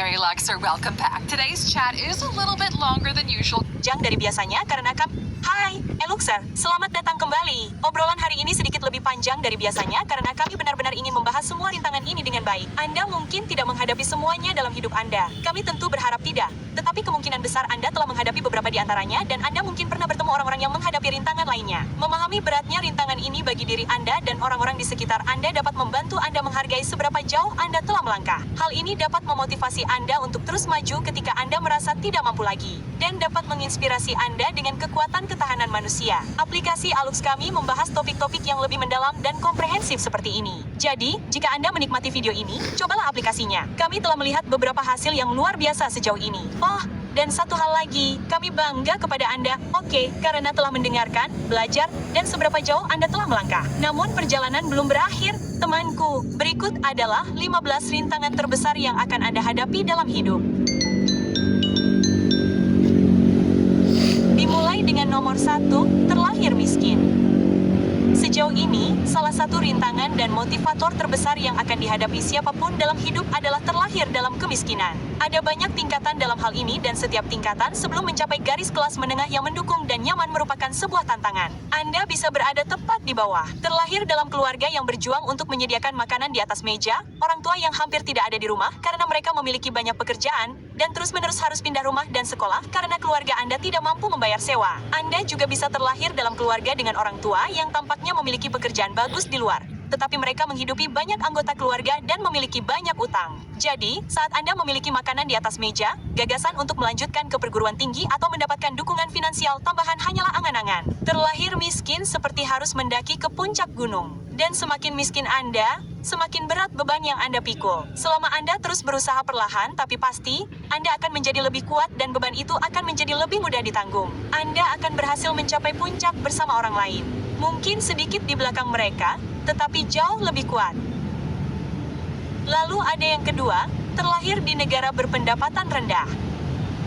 Mary Luxer, welcome back. Today's chat is a little bit longer than usual. Panjang dari biasanya karena Hai, Eluxer, selamat datang kembali. Obrolan hari ini sedikit lebih panjang dari biasanya karena kami benar-benar ingin membahas semua rintangan ini dengan baik. Anda mungkin tidak menghadapi semuanya dalam hidup Anda. Kami tentu berharap tidak. Tetapi kemungkinan besar Anda telah menghadapi beberapa di antaranya dan Anda mungkin pernah bertemu orang-orang yang menghadapi rintangan lainnya. Memahami beratnya rintangan ini bagi diri Anda dan orang-orang di sekitar Anda dapat membantu Anda menghargai seberapa jauh Anda telah melangkah. Hal ini dapat memotivasi Anda untuk terus maju ketika Anda merasa tidak mampu lagi. Dan dapat menginspirasi Anda dengan kekuatan ketahanan manusia. Aplikasi Alux kami membahas topik-topik yang lebih mendalam dan komprehensif seperti ini. Jadi, jika Anda menikmati video ini, cobalah aplikasinya. Kami telah melihat beberapa hasil yang luar biasa sejauh ini. Oh, dan satu hal lagi, kami bangga kepada Anda, karena telah mendengarkan, belajar, dan seberapa jauh Anda telah melangkah. Namun perjalanan belum berakhir, temanku. Berikut adalah 15 rintangan terbesar yang akan Anda hadapi dalam hidup. Dimulai dengan nomor 1, terlahir miskin. Sejauh ini, salah satu rintangan dan motivator terbesar yang akan dihadapi siapapun dalam hidup adalah terlahir dalam kemiskinan. Ada banyak tingkatan dalam hal ini dan setiap tingkatan sebelum mencapai garis kelas menengah yang mendukung dan nyaman merupakan sebuah tantangan. Anda bisa berada tepat di bawah. Terlahir dalam keluarga yang berjuang untuk menyediakan makanan di atas meja, orang tua yang hampir tidak ada di rumah karena mereka memiliki banyak pekerjaan, dan terus-menerus harus pindah rumah dan sekolah karena keluarga Anda tidak mampu membayar sewa. Anda juga bisa terlahir dalam keluarga dengan orang tua yang tampaknya memiliki pekerjaan bagus di luar, tetapi mereka menghidupi banyak anggota keluarga dan memiliki banyak utang. Jadi, saat Anda memiliki makanan di atas meja, gagasan untuk melanjutkan ke perguruan tinggi atau mendapatkan dukungan finansial tambahan hanyalah angan-angan. Terlahir miskin seperti harus mendaki ke puncak gunung. Dan semakin miskin Anda, semakin berat beban yang Anda pikul. Selama Anda terus berusaha perlahan, tapi pasti, Anda akan menjadi lebih kuat dan beban itu akan menjadi lebih mudah ditanggung. Anda akan berhasil mencapai puncak bersama orang lain. Mungkin sedikit di belakang mereka, tetapi jauh lebih kuat. Lalu ada yang kedua, terlahir di negara berpendapatan rendah.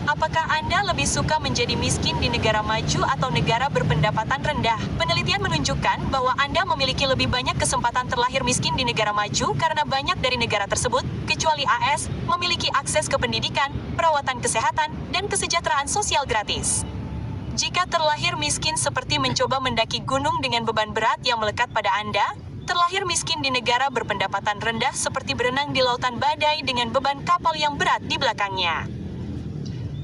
Apakah Anda lebih suka menjadi miskin di negara maju atau negara berpendapatan rendah? Penelitian menunjukkan bahwa Anda memiliki lebih banyak kesempatan terlahir miskin di negara maju karena banyak dari negara tersebut, kecuali AS, memiliki akses ke pendidikan, perawatan kesehatan, dan kesejahteraan sosial gratis. Jika terlahir miskin seperti mencoba mendaki gunung dengan beban berat yang melekat pada Anda, terlahir miskin di negara berpendapatan rendah seperti berenang di lautan badai dengan beban kapal yang berat di belakangnya.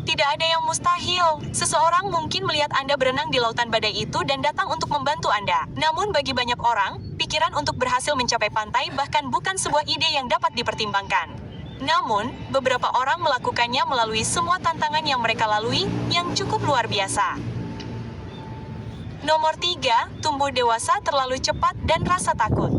Tidak ada yang mustahil. Seseorang mungkin melihat Anda berenang di lautan badai itu dan datang untuk membantu Anda. Namun bagi banyak orang, pikiran untuk berhasil mencapai pantai bahkan bukan sebuah ide yang dapat dipertimbangkan. Namun, beberapa orang melakukannya melalui semua tantangan yang mereka lalui, yang cukup luar biasa. Nomor 3, tumbuh dewasa terlalu cepat dan rasa takut.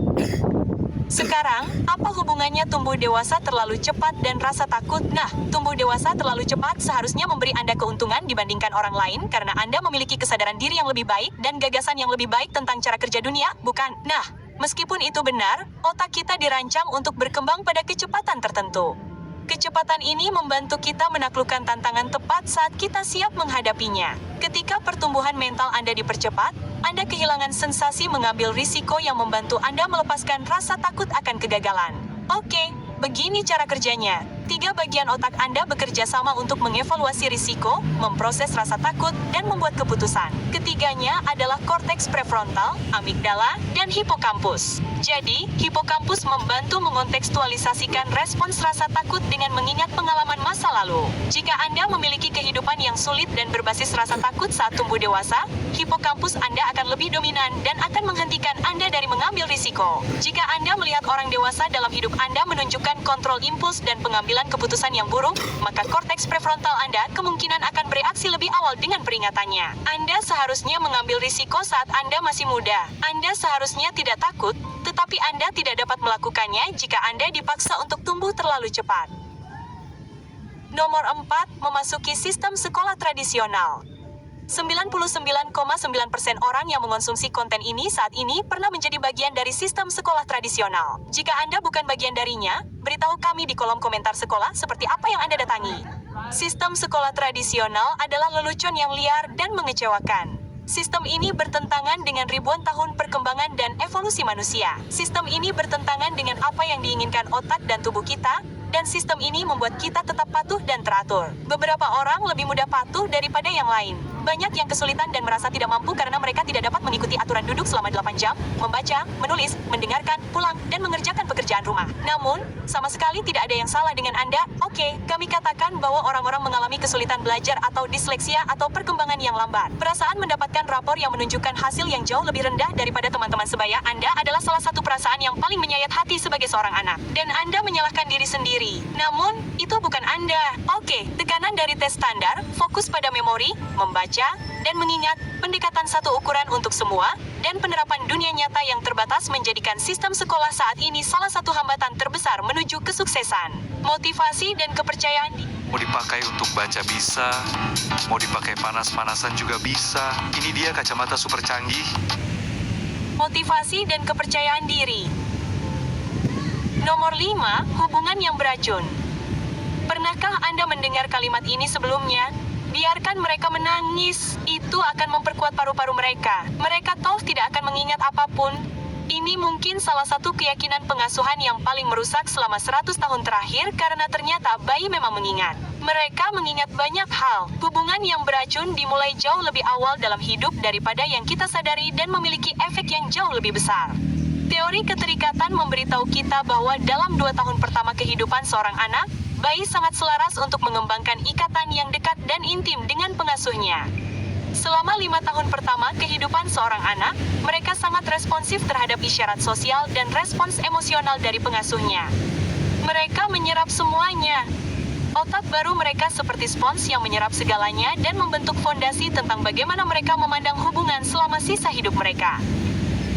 Sekarang, apa hubungannya tumbuh dewasa terlalu cepat dan rasa takut? Nah, tumbuh dewasa terlalu cepat seharusnya memberi Anda keuntungan dibandingkan orang lain karena Anda memiliki kesadaran diri yang lebih baik dan gagasan yang lebih baik tentang cara kerja dunia, bukan? Nah, meskipun itu benar, otak kita dirancang untuk berkembang pada kecepatan tertentu. Kecepatan ini membantu kita menaklukkan tantangan tepat saat kita siap menghadapinya. Ketika pertumbuhan mental Anda dipercepat, Anda kehilangan sensasi mengambil risiko yang membantu Anda melepaskan rasa takut akan kegagalan. Oke, begini cara kerjanya. 3 bagian otak Anda bekerja sama untuk mengevaluasi risiko, memproses rasa takut, dan membuat keputusan. Ketiganya adalah korteks prefrontal, amigdala, dan hipokampus. Jadi, hipokampus membantu mengontekstualisasikan respons rasa takut dengan mengingat pengalaman masa lalu. Jika Anda memiliki kehidupan yang sulit dan berbasis rasa takut saat tumbuh dewasa, hipokampus Anda akan lebih dominan dan akan menghentikan Anda dari mengambil risiko. Jika Anda melihat orang dewasa dalam hidup Anda menunjukkan kontrol impuls dan pengambilan keputusan yang buruk, maka korteks prefrontal Anda kemungkinan akan bereaksi lebih awal dengan peringatannya. Anda seharusnya mengambil risiko saat Anda masih muda. Anda seharusnya tidak takut, tetapi Anda tidak dapat melakukannya jika Anda dipaksa untuk tumbuh terlalu cepat. Nomor 4, memasuki sistem sekolah tradisional. 99,9% orang yang mengonsumsi konten ini saat ini pernah menjadi bagian dari sistem sekolah tradisional. Jika Anda bukan bagian darinya, beritahu kami di kolom komentar sekolah seperti apa yang Anda datangi. Sistem sekolah tradisional adalah lelucon yang liar dan mengecewakan. Sistem ini bertentangan dengan ribuan tahun perkembangan dan evolusi manusia. Sistem ini bertentangan dengan apa yang diinginkan otak dan tubuh kita, Dan sistem ini membuat kita tetap patuh dan teratur. Beberapa orang lebih mudah patuh daripada yang lain. Banyak yang kesulitan dan merasa tidak mampu karena mereka tidak dapat mengikuti aturan duduk selama 8 jam, membaca, menulis, mendengarkan, pulang, dan mengerjakan pekerjaan rumah. Namun, sama sekali tidak ada yang salah dengan Anda. Oke, kami katakan bahwa orang-orang mengalami kesulitan belajar atau disleksia atau perkembangan yang lambat. Perasaan mendapatkan rapor yang menunjukkan hasil yang jauh lebih rendah daripada teman-teman sebaya Anda adalah salah satu perasaan yang paling menyayat hati sebagai seorang anak. Dan Anda menyalahkan diri sendiri. Namun, itu bukan Anda. Oke, tekanan dari tes standar, fokus pada memori, membaca, dan mengingat, pendekatan satu ukuran untuk semua, dan penerapan dunia nyata yang terbatas menjadikan sistem sekolah saat ini salah satu hambatan terbesar menuju kesuksesan. Motivasi dan kepercayaan Mau dipakai untuk baca bisa, mau dipakai panas-panasan juga bisa. Ini dia kacamata super canggih. Motivasi dan kepercayaan diri. Nomor 5, hubungan yang beracun. Pernahkah Anda mendengar kalimat ini sebelumnya? Biarkan mereka menangis, itu akan memperkuat paru-paru mereka. Mereka toh tidak akan mengingat apapun. Ini mungkin salah satu keyakinan pengasuhan yang paling merusak selama 100 tahun terakhir karena ternyata bayi memang mengingat. Mereka mengingat banyak hal. Hubungan yang beracun dimulai jauh lebih awal dalam hidup daripada yang kita sadari dan memiliki efek yang jauh lebih besar. Teori keterikatan memberitahu kita bahwa dalam 2 tahun pertama kehidupan seorang anak, bayi sangat selaras untuk mengembangkan ikatan yang dekat dan intim dengan pengasuhnya. Selama 5 tahun pertama kehidupan seorang anak, mereka sangat responsif terhadap isyarat sosial dan respons emosional dari pengasuhnya. Mereka menyerap semuanya. Otak baru mereka seperti spons yang menyerap segalanya dan membentuk fondasi tentang bagaimana mereka memandang hubungan selama sisa hidup mereka.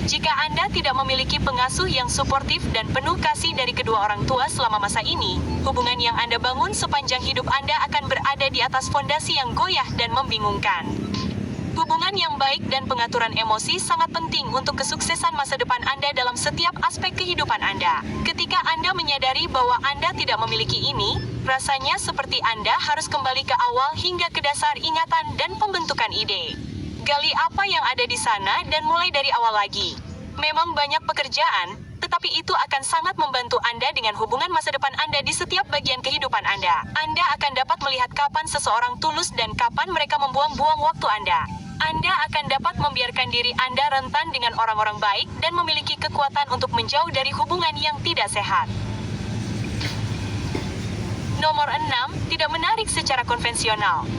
Jika Anda tidak memiliki pengasuh yang suportif dan penuh kasih dari kedua orang tua selama masa ini, hubungan yang Anda bangun sepanjang hidup Anda akan berada di atas fondasi yang goyah dan membingungkan. Hubungan yang baik dan pengaturan emosi sangat penting untuk kesuksesan masa depan Anda dalam setiap aspek kehidupan Anda. Ketika Anda menyadari bahwa Anda tidak memiliki ini, rasanya seperti Anda harus kembali ke awal hingga ke dasar ingatan dan pembentukan ide. Gali apa yang ada di sana dan mulai dari awal lagi. Memang banyak pekerjaan, tetapi itu akan sangat membantu Anda dengan hubungan masa depan Anda di setiap bagian kehidupan Anda. Anda akan dapat melihat kapan seseorang tulus dan kapan mereka membuang-buang waktu Anda. Anda akan dapat membiarkan diri Anda rentan dengan orang-orang baik dan memiliki kekuatan untuk menjauh dari hubungan yang tidak sehat. Nomor 6, tidak menarik secara konvensional.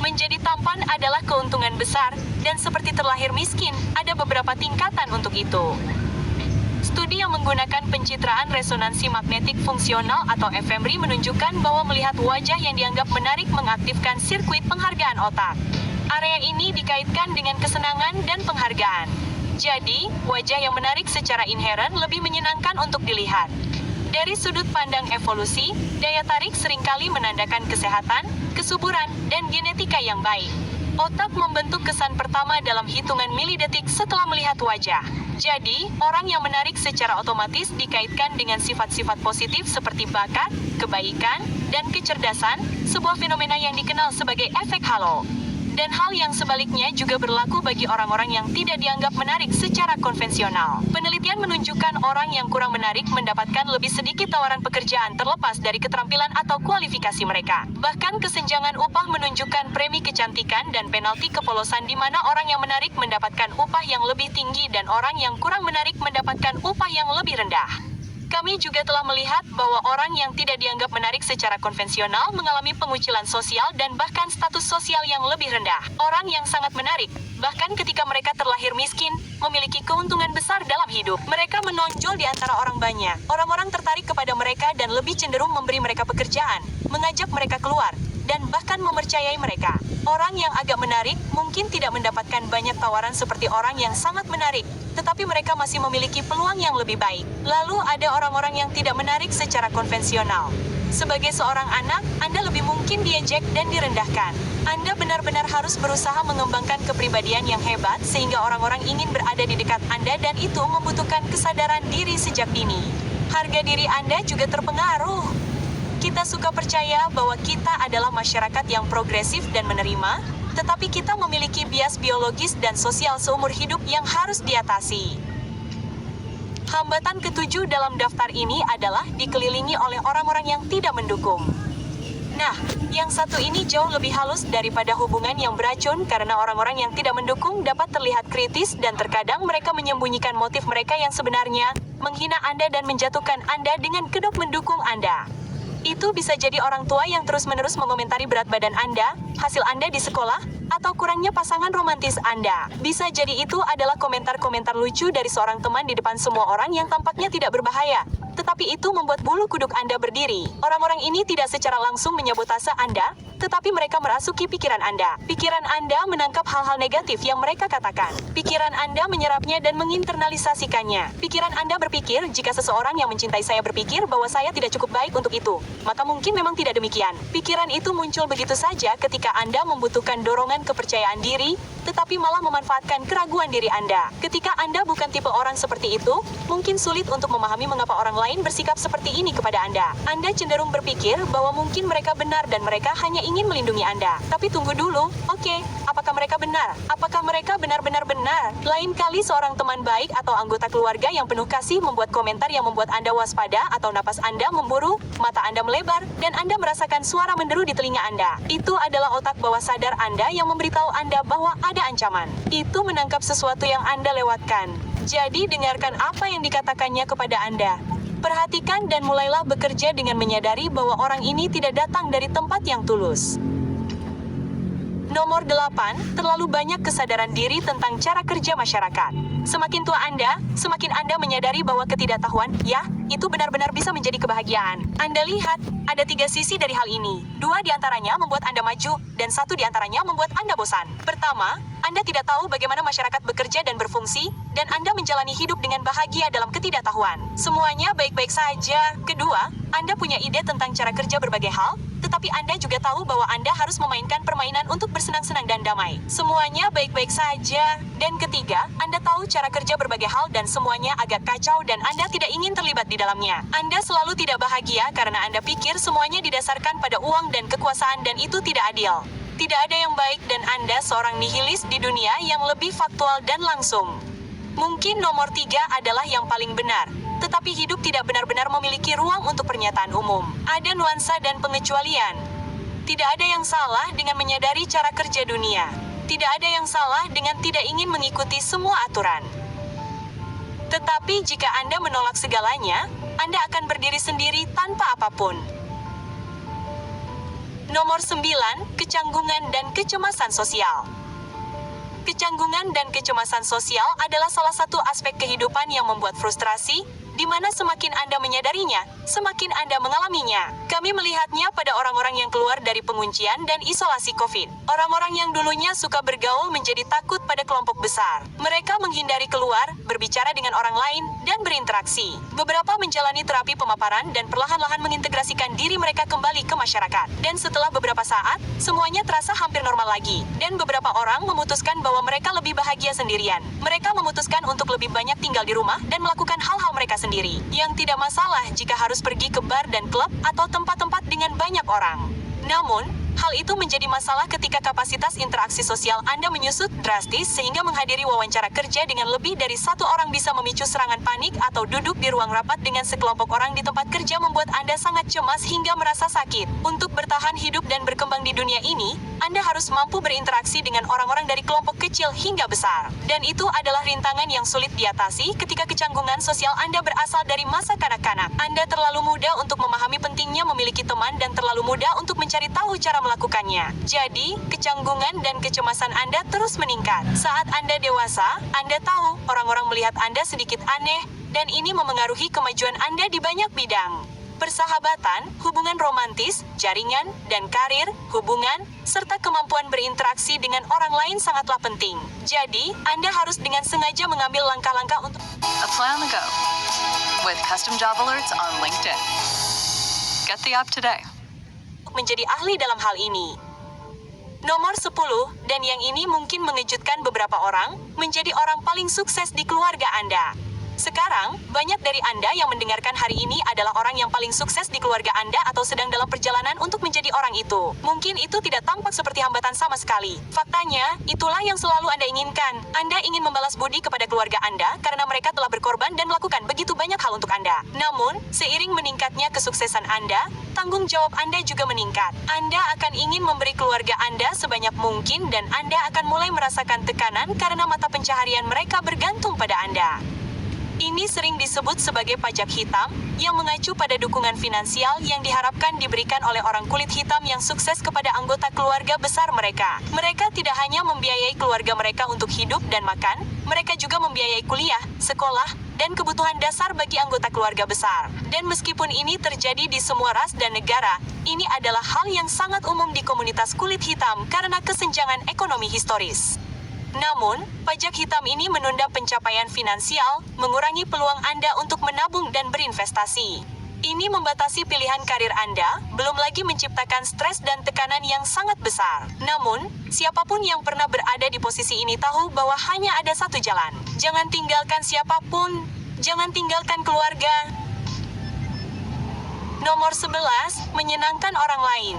Menjadi tampan adalah keuntungan besar, dan seperti terlahir miskin, ada beberapa tingkatan untuk itu. Studi yang menggunakan pencitraan resonansi magnetik fungsional atau fMRI menunjukkan bahwa melihat wajah yang dianggap menarik mengaktifkan sirkuit penghargaan otak. Area ini dikaitkan dengan kesenangan dan penghargaan. Jadi, wajah yang menarik secara inheren lebih menyenangkan untuk dilihat. Dari sudut pandang evolusi, daya tarik seringkali menandakan kesehatan, kesuburan, dan genetika yang baik. Otak membentuk kesan pertama dalam hitungan milidetik setelah melihat wajah. Jadi, orang yang menarik secara otomatis dikaitkan dengan sifat-sifat positif seperti bakat, kebaikan, dan kecerdasan, sebuah fenomena yang dikenal sebagai efek halo. Dan hal yang sebaliknya juga berlaku bagi orang-orang yang tidak dianggap menarik secara konvensional. Penelitian menunjukkan orang yang kurang menarik mendapatkan lebih sedikit tawaran pekerjaan terlepas dari keterampilan atau kualifikasi mereka. Bahkan kesenjangan upah menunjukkan premi kecantikan dan penalti kepolosan di mana orang yang menarik mendapatkan upah yang lebih tinggi dan orang yang kurang menarik mendapatkan upah yang lebih rendah. Kami juga telah melihat bahwa orang yang tidak dianggap menarik secara konvensional mengalami pengucilan sosial dan bahkan status sosial yang lebih rendah. Orang yang sangat menarik, bahkan ketika mereka terlahir miskin, memiliki keuntungan besar dalam hidup. Mereka menonjol di antara orang banyak. Orang-orang tertarik kepada mereka dan lebih cenderung memberi mereka pekerjaan, mengajak mereka keluar, dan bahkan mempercayai mereka. Orang yang agak menarik mungkin tidak mendapatkan banyak tawaran seperti orang yang sangat menarik, tetapi mereka masih memiliki peluang yang lebih baik. Lalu ada orang-orang yang tidak menarik secara konvensional. Sebagai seorang anak, Anda lebih mungkin diejek dan direndahkan. Anda benar-benar harus berusaha mengembangkan kepribadian yang hebat sehingga orang-orang ingin berada di dekat Anda dan itu membutuhkan kesadaran diri sejak dini. Harga diri Anda juga terpengaruh. Kita suka percaya bahwa kita adalah masyarakat yang progresif dan menerima, tetapi kita memiliki bias biologis dan sosial seumur hidup yang harus diatasi. Hambatan ketujuh dalam daftar ini adalah dikelilingi oleh orang-orang yang tidak mendukung. Nah, yang satu ini jauh lebih halus daripada hubungan yang beracun karena orang-orang yang tidak mendukung dapat terlihat kritis dan terkadang mereka menyembunyikan motif mereka yang sebenarnya, menghina Anda dan menjatuhkan Anda dengan kedok mendukung Anda. Itu bisa jadi orang tua yang terus-menerus mengomentari berat badan Anda, hasil Anda di sekolah, atau kurangnya pasangan romantis Anda. Bisa jadi itu adalah komentar-komentar lucu dari seorang teman di depan semua orang yang tampaknya tidak berbahaya. Tetapi itu membuat bulu kuduk Anda berdiri. Orang-orang ini tidak secara langsung menyabotase Anda, tetapi mereka merasuki pikiran Anda. Pikiran Anda menangkap hal-hal negatif yang mereka katakan. Pikiran Anda menyerapnya dan menginternalisasikannya. Pikiran Anda berpikir, jika seseorang yang mencintai saya berpikir bahwa saya tidak cukup baik untuk itu, maka mungkin memang tidak demikian. Pikiran itu muncul begitu saja ketika Anda membutuhkan dorongan kepercayaan diri, tetapi malah memanfaatkan keraguan diri Anda. Ketika Anda bukan tipe orang seperti itu, mungkin sulit untuk memahami mengapa orang lain bersikap seperti ini kepada Anda. Anda cenderung berpikir bahwa mungkin mereka benar dan mereka hanya ingin melindungi Anda. Tapi tunggu dulu, oke, apakah mereka benar? Apakah mereka benar-benar benar? Lain kali seorang teman baik atau anggota keluarga yang penuh kasih membuat komentar yang membuat Anda waspada atau napas Anda memburu, mata Anda melebar, dan Anda merasakan suara menderu di telinga Anda. Itu adalah otak bawah sadar Anda yang memberitahu Anda bahwa ada ancaman. Itu menangkap sesuatu yang Anda lewatkan. Jadi dengarkan apa yang dikatakannya kepada Anda. Perhatikan dan mulailah bekerja dengan menyadari bahwa orang ini tidak datang dari tempat yang tulus. Nomor 8, terlalu banyak kesadaran diri tentang cara kerja masyarakat. Semakin tua Anda, semakin Anda menyadari bahwa ketidaktahuan, ya, itu benar-benar bisa menjadi kebahagiaan. Anda lihat, ada 3 sisi dari hal ini. 2 diantaranya membuat Anda maju, dan 1 diantaranya membuat Anda bosan. Pertama, Anda tidak tahu bagaimana masyarakat bekerja dan berfungsi, dan Anda menjalani hidup dengan bahagia dalam ketidaktahuan. Semuanya baik-baik saja. Kedua, Anda punya ide tentang cara kerja berbagai hal, tetapi Anda juga tahu bahwa Anda harus memainkan permainan untuk bersenang-senang dan damai. Semuanya baik-baik saja. Dan ketiga, Anda tahu cara kerja berbagai hal dan semuanya agak kacau dan Anda tidak ingin terlibat di dalamnya. Anda selalu tidak bahagia karena Anda pikir semuanya didasarkan pada uang dan kekuasaan dan itu tidak adil. Tidak ada yang baik dan Anda seorang nihilis di dunia yang lebih faktual dan langsung. Mungkin nomor 3 adalah yang paling benar. Tetapi hidup tidak benar-benar memiliki ruang untuk pernyataan umum. Ada nuansa dan pengecualian. Tidak ada yang salah dengan menyadari cara kerja dunia. Tidak ada yang salah dengan tidak ingin mengikuti semua aturan. Tetapi jika Anda menolak segalanya, Anda akan berdiri sendiri tanpa apapun. Nomor 9, kecanggungan dan kecemasan sosial. Kecanggungan dan kecemasan sosial adalah salah satu aspek kehidupan yang membuat frustrasi, di mana semakin Anda menyadarinya, semakin Anda mengalaminya. Kami melihatnya pada orang-orang yang keluar dari penguncian dan isolasi COVID. Orang-orang yang dulunya suka bergaul menjadi takut pada kelompok besar. Mereka menghindari keluar, berbicara dengan orang lain, dan berinteraksi. Beberapa menjalani terapi pemaparan dan perlahan-lahan mengintegrasikan diri mereka kembali ke masyarakat. Dan setelah beberapa saat, semuanya terasa hampir normal lagi. Dan beberapa orang memutuskan bahwa mereka lebih bahagia sendirian. Mereka memutuskan untuk lebih banyak tinggal di rumah dan melakukan hal-hal mereka sendiri, yang tidak masalah jika harus pergi ke bar dan klub atau tempat-tempat dengan banyak orang. Namun, hal itu menjadi masalah ketika kapasitas interaksi sosial Anda menyusut drastis sehingga menghadiri wawancara kerja dengan lebih dari 1 orang bisa memicu serangan panik atau duduk di ruang rapat dengan sekelompok orang di tempat kerja membuat Anda sangat cemas hingga merasa sakit. Untuk bertahan hidup dan berkembang di dunia ini, Anda harus mampu berinteraksi dengan orang-orang dari kelompok kecil hingga besar. Dan itu adalah rintangan yang sulit diatasi ketika kecanggungan sosial Anda berasal dari masa kanak-kanak. Anda terlalu muda untuk memahami pentingnya memiliki teman dan terlalu muda untuk mencari tahu cara melakukannya. Jadi, kecanggungan dan kecemasan Anda terus meningkat. Saat Anda dewasa, Anda tahu orang-orang melihat Anda sedikit aneh, dan ini memengaruhi kemajuan Anda di banyak bidang. Persahabatan, hubungan romantis, jaringan, dan karir, hubungan, serta kemampuan berinteraksi dengan orang lain sangatlah penting. Jadi, Anda harus dengan sengaja mengambil langkah-langkah untuk Apply on the go with custom job alerts on LinkedIn. Get the app today. menjadi ahli dalam hal ini. Nomor 10, dan yang ini mungkin mengejutkan beberapa orang, menjadi orang paling sukses di keluarga Anda. Sekarang, banyak dari Anda yang mendengarkan hari ini adalah orang yang paling sukses di keluarga Anda atau sedang dalam perjalanan untuk menjadi orang itu. Mungkin itu tidak tampak seperti hambatan sama sekali. Faktanya, itulah yang selalu Anda inginkan. Anda ingin membalas budi kepada keluarga Anda karena mereka telah berkorban dan melakukan begitu banyak hal untuk Anda. Namun, seiring meningkatnya kesuksesan Anda, tanggung jawab Anda juga meningkat. Anda akan ingin memberi keluarga Anda sebanyak mungkin dan Anda akan mulai merasakan tekanan karena mata pencaharian mereka bergantung pada Anda. Ini sering disebut sebagai pajak hitam, yang mengacu pada dukungan finansial yang diharapkan diberikan oleh orang kulit hitam yang sukses kepada anggota keluarga besar mereka. Mereka tidak hanya membiayai keluarga mereka untuk hidup dan makan, mereka juga membiayai kuliah, sekolah, dan kebutuhan dasar bagi anggota keluarga besar. Dan meskipun ini terjadi di semua ras dan negara, ini adalah hal yang sangat umum di komunitas kulit hitam karena kesenjangan ekonomi historis. Namun, pajak hitam ini menunda pencapaian finansial, mengurangi peluang Anda untuk menabung dan berinvestasi. Ini membatasi pilihan karir Anda, belum lagi menciptakan stres dan tekanan yang sangat besar. Namun, siapapun yang pernah berada di posisi ini tahu bahwa hanya ada satu jalan. Jangan tinggalkan siapapun, jangan tinggalkan keluarga. Nomor 11, menyenangkan orang lain.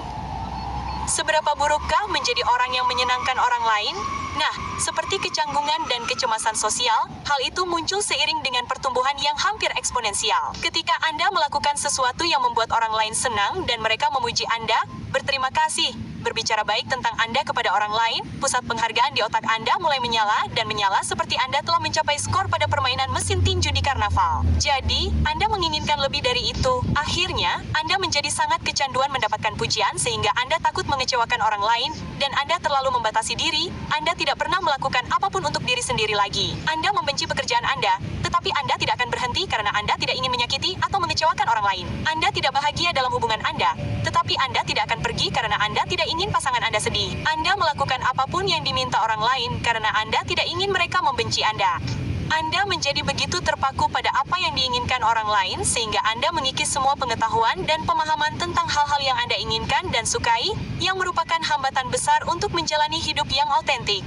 Seberapa burukkah menjadi orang yang menyenangkan orang lain? Nah, seperti kecanggungan dan kecemasan sosial, hal itu muncul seiring dengan pertumbuhan yang hampir eksponensial. Ketika Anda melakukan sesuatu yang membuat orang lain senang dan mereka memuji Anda, berterima kasih, berbicara baik tentang Anda kepada orang lain, pusat penghargaan di otak Anda mulai menyala dan menyala seperti Anda telah mencapai skor pada permainan mesin tinju di karnaval. Jadi, Anda menginginkan lebih dari itu. Akhirnya, Anda menjadi sangat kecanduan mendapatkan pujian sehingga Anda takut mengecewakan orang lain, dan Anda terlalu membatasi diri, Anda tidak pernah melakukan apapun untuk diri sendiri lagi. Anda membenci pekerjaan Anda, tetapi Anda tidak akan berhenti karena Anda tidak ingin menyakiti atau mengecewakan orang lain. Anda tidak bahagia dalam hubungan Anda, tetapi Anda tidak akan pergi karena Anda tidak ingin pasangan Anda sedih. Anda melakukan apapun yang diminta orang lain karena Anda tidak ingin mereka membenci Anda. Anda menjadi begitu terpaku pada apa yang diinginkan orang lain sehingga Anda mengikis semua pengetahuan dan pemahaman tentang hal-hal yang Anda inginkan dan sukai, yang merupakan hambatan besar untuk menjalani hidup yang autentik.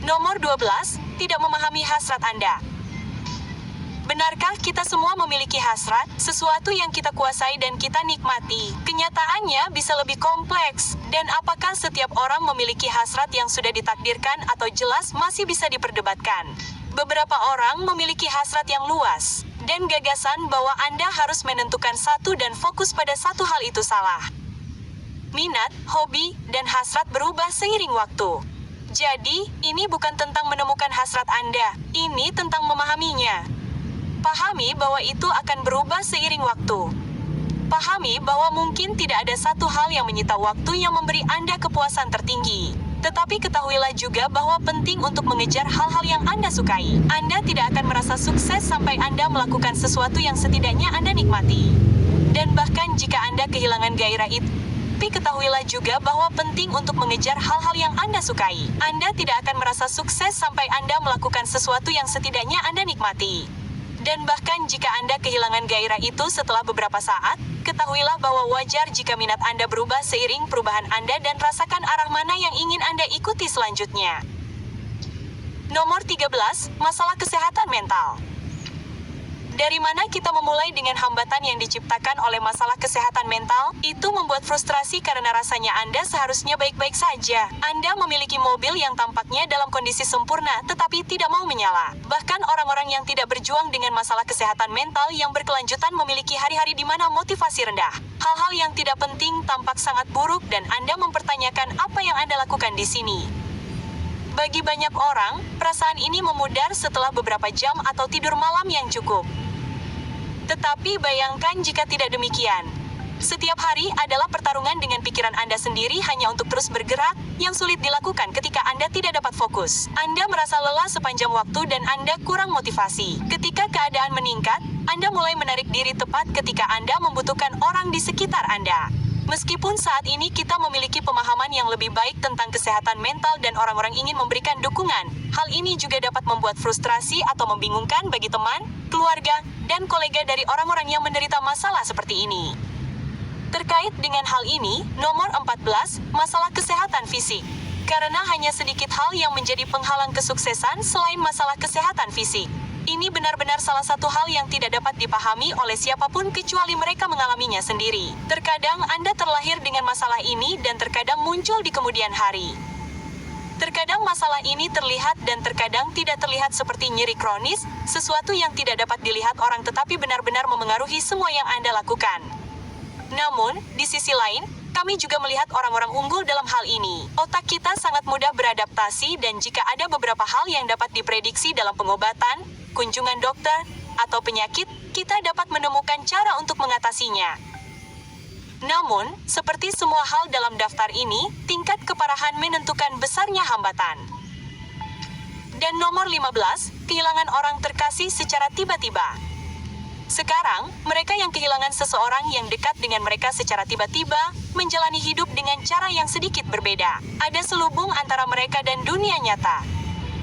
Nomor 12, tidak memahami hasrat Anda. Benarkah kita semua memiliki hasrat, sesuatu yang kita kuasai dan kita nikmati? Kenyataannya bisa lebih kompleks, dan apakah setiap orang memiliki hasrat yang sudah ditakdirkan atau jelas masih bisa diperdebatkan? Beberapa orang memiliki hasrat yang luas, dan gagasan bahwa Anda harus menentukan satu dan fokus pada satu hal itu salah. Minat, hobi, dan hasrat berubah seiring waktu. Jadi, ini bukan tentang menemukan hasrat Anda, ini tentang memahaminya. Pahami bahwa itu akan berubah seiring waktu. Pahami bahwa mungkin tidak ada satu hal yang menyita waktu yang memberi Anda kepuasan tertinggi. Tetapi ketahuilah juga bahwa penting untuk mengejar hal-hal yang Anda sukai. Anda tidak akan merasa sukses sampai Anda melakukan sesuatu yang setidaknya Anda nikmati. Dan bahkan jika Anda kehilangan gairah itu, tapi ketahuilah juga bahwa penting untuk mengejar hal-hal yang Anda sukai. Anda tidak akan merasa sukses sampai Anda melakukan sesuatu yang setidaknya Anda nikmati. Dan bahkan jika Anda kehilangan gairah itu setelah beberapa saat, ketahuilah bahwa wajar jika minat Anda berubah seiring perubahan Anda dan rasakan arah mana yang ingin Anda ikuti selanjutnya. Nomor 13, masalah kesehatan mental. Dari mana kita memulai dengan hambatan yang diciptakan oleh masalah kesehatan mental, itu membuat frustrasi karena rasanya Anda seharusnya baik-baik saja. Anda memiliki mobil yang tampaknya dalam kondisi sempurna tetapi tidak mau menyala. Bahkan orang-orang yang tidak berjuang dengan masalah kesehatan mental yang berkelanjutan memiliki hari-hari di mana motivasi rendah. Hal-hal yang tidak penting tampak sangat buruk dan Anda mempertanyakan apa yang Anda lakukan di sini. Bagi banyak orang, perasaan ini memudar setelah beberapa jam atau tidur malam yang cukup. Tetapi bayangkan jika tidak demikian. Setiap hari adalah pertarungan dengan pikiran Anda sendiri hanya untuk terus bergerak, yang sulit dilakukan ketika Anda tidak dapat fokus. Anda merasa lelah sepanjang waktu dan Anda kurang motivasi. Ketika keadaan meningkat, Anda mulai menarik diri tepat ketika Anda membutuhkan orang di sekitar Anda. Meskipun saat ini kita memiliki pemahaman yang lebih baik tentang kesehatan mental dan orang-orang ingin memberikan dukungan, hal ini juga dapat membuat frustrasi atau membingungkan bagi teman, keluarga, dan kolega dari orang-orang yang menderita masalah seperti ini. Terkait dengan hal ini, nomor 14, masalah kesehatan fisik. Karena hanya sedikit hal yang menjadi penghalang kesuksesan selain masalah kesehatan fisik. Ini benar-benar salah satu hal yang tidak dapat dipahami oleh siapapun kecuali mereka mengalaminya sendiri. Terkadang Anda terlahir dengan masalah ini dan terkadang muncul di kemudian hari. Terkadang masalah ini terlihat dan terkadang tidak terlihat seperti nyeri kronis, sesuatu yang tidak dapat dilihat orang tetapi benar-benar memengaruhi semua yang Anda lakukan. Namun, di sisi lain, kami juga melihat orang-orang unggul dalam hal ini. Otak kita sangat mudah beradaptasi dan jika ada beberapa hal yang dapat diprediksi dalam pengobatan, kunjungan dokter, atau penyakit, kita dapat menemukan cara untuk mengatasinya. Namun, seperti semua hal dalam daftar ini, tingkat keparahan menentukan besarnya hambatan. Dan nomor 15, kehilangan orang terkasih secara tiba-tiba. Sekarang, mereka yang kehilangan seseorang yang dekat dengan mereka secara tiba-tiba, menjalani hidup dengan cara yang sedikit berbeda. Ada selubung antara mereka dan dunia nyata.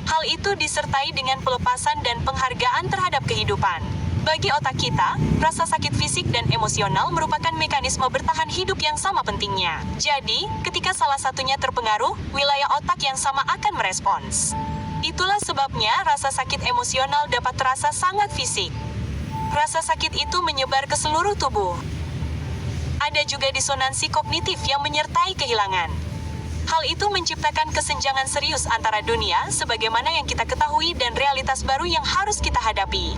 Hal itu disertai dengan pelepasan dan penghargaan terhadap kehidupan. Bagi otak kita, rasa sakit fisik dan emosional merupakan mekanisme bertahan hidup yang sama pentingnya. Jadi, ketika salah satunya terpengaruh, wilayah otak yang sama akan merespons. Itulah sebabnya rasa sakit emosional dapat terasa sangat fisik. Rasa sakit itu menyebar ke seluruh tubuh. Ada juga disonansi kognitif yang menyertai kehilangan. Hal itu menciptakan kesenjangan serius antara dunia sebagaimana yang kita ketahui dan realitas baru yang harus kita hadapi.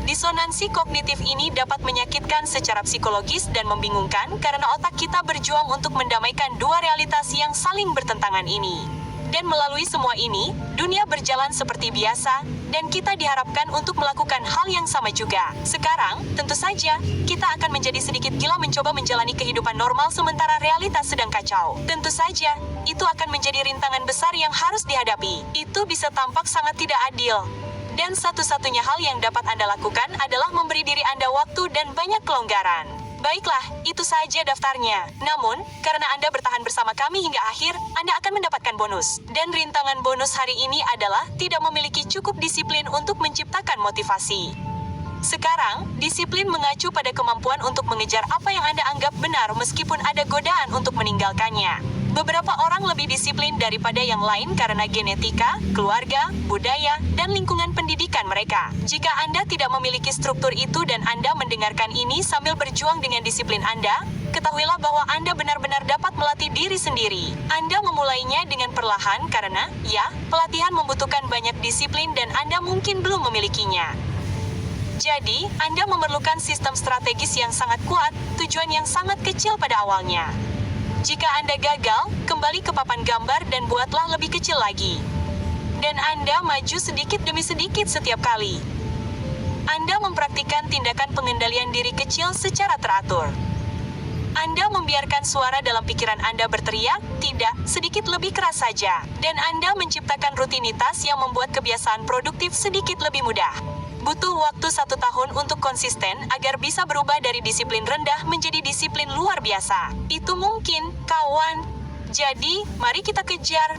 Disonansi kognitif ini dapat menyakitkan secara psikologis dan membingungkan karena otak kita berjuang untuk mendamaikan dua realitas yang saling bertentangan ini. Dan melalui semua ini, dunia berjalan seperti biasa, dan kita diharapkan untuk melakukan hal yang sama juga. Sekarang, tentu saja, kita akan menjadi sedikit gila mencoba menjalani kehidupan normal sementara realitas sedang kacau. Tentu saja, itu akan menjadi rintangan besar yang harus dihadapi. Itu bisa tampak sangat tidak adil. Dan satu-satunya hal yang dapat Anda lakukan adalah memberi diri Anda waktu dan banyak kelonggaran. Baiklah, itu saja daftarnya. Namun, karena Anda bertahan bersama kami hingga akhir, Anda akan mendapatkan bonus. Dan rintangan bonus hari ini adalah tidak memiliki cukup disiplin untuk menciptakan motivasi. Sekarang, disiplin mengacu pada kemampuan untuk mengejar apa yang Anda anggap benar meskipun ada godaan untuk meninggalkannya. Beberapa orang lebih disiplin daripada yang lain karena genetika, keluarga, budaya, dan lingkungan pendidikan mereka. Jika Anda tidak memiliki struktur itu dan Anda mendengarkan ini sambil berjuang dengan disiplin Anda, ketahuilah bahwa Anda benar-benar dapat melatih diri sendiri. Anda memulainya dengan perlahan karena, ya, pelatihan membutuhkan banyak disiplin dan Anda mungkin belum memilikinya. Jadi, Anda memerlukan sistem strategis yang sangat kuat, tujuan yang sangat kecil pada awalnya. Jika Anda gagal, kembali ke papan gambar dan buatlah lebih kecil lagi. Dan Anda maju sedikit demi sedikit setiap kali. Anda mempraktikkan tindakan pengendalian diri kecil secara teratur. Anda membiarkan suara dalam pikiran Anda berteriak, tidak, sedikit lebih keras saja. Dan Anda menciptakan rutinitas yang membuat kebiasaan produktif sedikit lebih mudah. Butuh waktu 1 tahun untuk konsisten agar bisa berubah dari disiplin rendah menjadi disiplin luar biasa. Itu mungkin, kawan. Jadi, mari kita kejar.